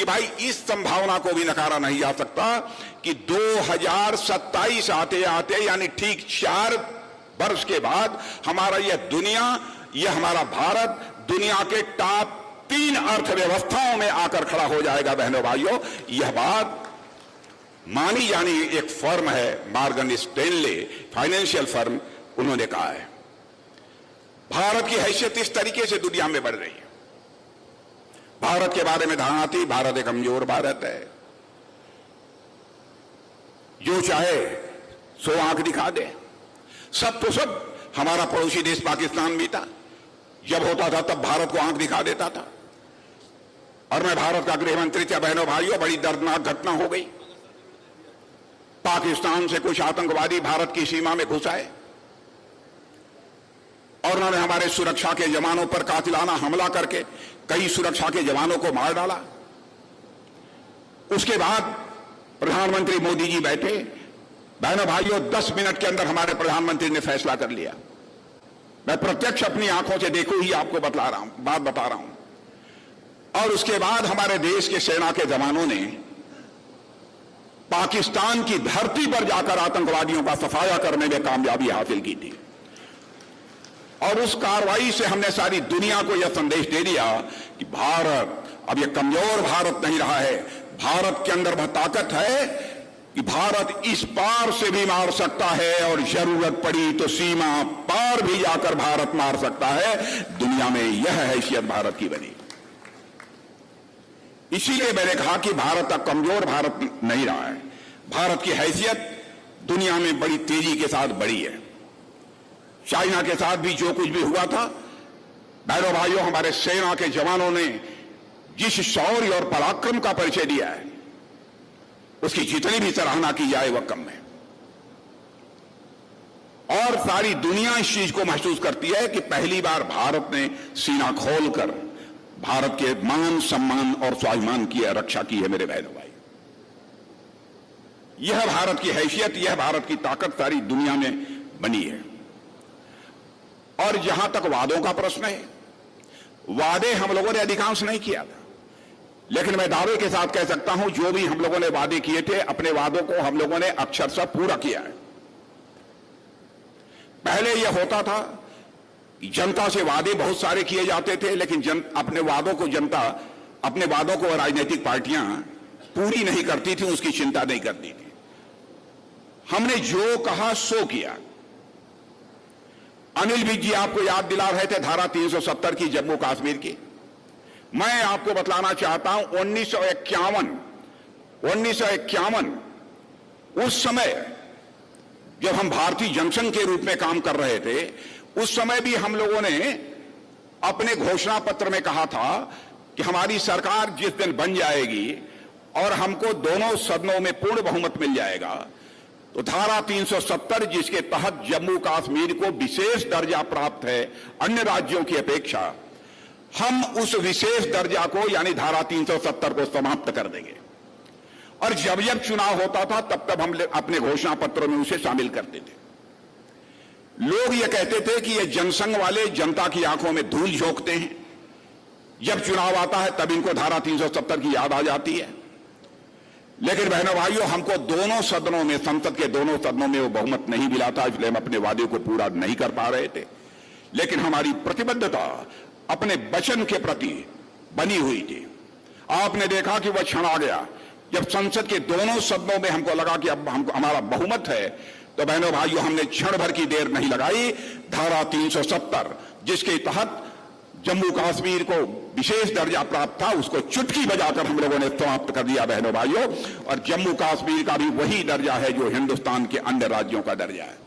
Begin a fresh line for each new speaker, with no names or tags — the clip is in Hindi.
कि भाई इस संभावना को भी नकारा नहीं जा सकता कि 2027 आते आते यानी ठीक 4 वर्ष के बाद हमारा यह हमारा भारत दुनिया के टॉप 3 अर्थव्यवस्थाओं में आकर खड़ा हो जाएगा। बहनों भाइयों, यह बात मानी जानी एक फर्म है मॉर्गन स्टैनले फाइनेंशियल फर्म, उन्होंने कहा है। भारत की हैसियत इस तरीके से दुनिया में बढ़ रही है। भारत के बारे में धारणा थी, भारत एक कमजोर भारत है, जो चाहे सो आंख दिखा दे। सब तो सब हमारा पड़ोसी देश पाकिस्तान भी था, जब होता था तब भारत को आंख दिखा देता था। और मैं भारत का गृह मंत्री था। बहनों भाइयों, बड़ी दर्दनाक घटना हो गई। पाकिस्तान से कुछ आतंकवादी भारत की सीमा में घुस आए और उन्होंने हमारे सुरक्षा के जवानों पर कातिलाना हमला करके कई सुरक्षा के जवानों को मार डाला। उसके बाद प्रधानमंत्री मोदी जी बैठे। बहनों भाइयों, 10 मिनट के अंदर हमारे प्रधानमंत्री ने फैसला कर लिया। मैं प्रत्यक्ष अपनी आंखों से देखो ही आपको बता रहा हूं। और उसके बाद हमारे देश के सेना के जवानों ने पाकिस्तान की धरती पर जाकर आतंकवादियों का सफाया करने में कामयाबी हासिल की थी। और उस कार्रवाई से हमने सारी दुनिया को यह संदेश दे दिया कि भारत अब यह कमजोर भारत नहीं रहा है। भारत के अंदर वह ताकत है कि भारत इस पार से भी मार सकता है और जरूरत पड़ी तो सीमा पार भी जाकर भारत मार सकता है। दुनिया में यह हैसियत भारत की बनी। इसीलिए मैंने कहा कि भारत अब कमजोर भारत नहीं रहा है। भारत की हैसियत दुनिया में बड़ी तेजी के साथ बढ़ी है। चाइना के साथ भी जो कुछ भी हुआ था, बहनों भाइयों, हमारे सेना के जवानों ने जिस शौर्य और पराक्रम का परिचय दिया है, उसकी जितनी भी सराहना की जाए वह कम है। और सारी दुनिया इस चीज को महसूस करती है कि पहली बार भारत ने सीना खोलकर भारत के मान सम्मान और स्वाभिमान की रक्षा की है। मेरे बहनों भाई, यह भारत की हैसियत, यह भारत की ताकत सारी दुनिया में बनी है। और जहां तक वादों का प्रश्न है, वादे हम लोगों ने अधिकांश नहीं किया था, लेकिन मैं दावे के साथ कह सकता हूं जो भी हम लोगों ने वादे किए थे, अपने वादों को हम लोगों ने अक्षरशः पूरा किया है। पहले यह होता था कि जनता से वादे बहुत सारे किए जाते थे, लेकिन अपने वादों को राजनीतिक पार्टियां पूरी नहीं करती थी, उसकी चिंता नहीं करती थी। हमने जो कहा सो किया। अनिल विज जी आपको याद दिला रहे थे धारा 370 की, जम्मू कश्मीर की। मैं आपको बतलाना चाहता हूं 1951 उस समय जब हम भारतीय जनसंघ के रूप में काम कर रहे थे, उस समय भी हम लोगों ने अपने घोषणा पत्र में कहा था कि हमारी सरकार जिस दिन बन जाएगी और हमको दोनों सदनों में पूर्ण बहुमत मिल जाएगा, तो धारा 370 जिसके तहत जम्मू कश्मीर को विशेष दर्जा प्राप्त है अन्य राज्यों की अपेक्षा, हम उस विशेष दर्जा को यानी धारा 370 को समाप्त कर देंगे। और जब जब चुनाव होता था तब तब हम अपने घोषणा पत्रों में उसे शामिल करते थे। लोग ये कहते थे कि ये जनसंघ वाले जनता की आंखों में धूल झोंकते हैं, जब चुनाव आता है तब इनको धारा 370 की याद आ जाती है। लेकिन बहनों भाइयों, हमको दोनों सदनों में, संसद के दोनों सदनों में वो बहुमत नहीं मिला था, इसलिए हम अपने वादे को पूरा नहीं कर पा रहे थे। लेकिन हमारी प्रतिबद्धता अपने वचन के प्रति बनी हुई थी। आपने देखा कि वह क्षण आ गया जब संसद के दोनों सदनों में हमको लगा कि अब हमारा बहुमत है, तो बहनों भाइयों, हमने क्षण भर की देर नहीं लगाई। धारा 370 जिसके तहत जम्मू कश्मीर को विशेष दर्जा प्राप्त था, उसको चुटकी बजाकर हम लोगों ने समाप्त कर दिया बहनों भाइयों। और जम्मू कश्मीर का भी वही दर्जा है जो हिंदुस्तान के अन्य राज्यों का दर्जा है।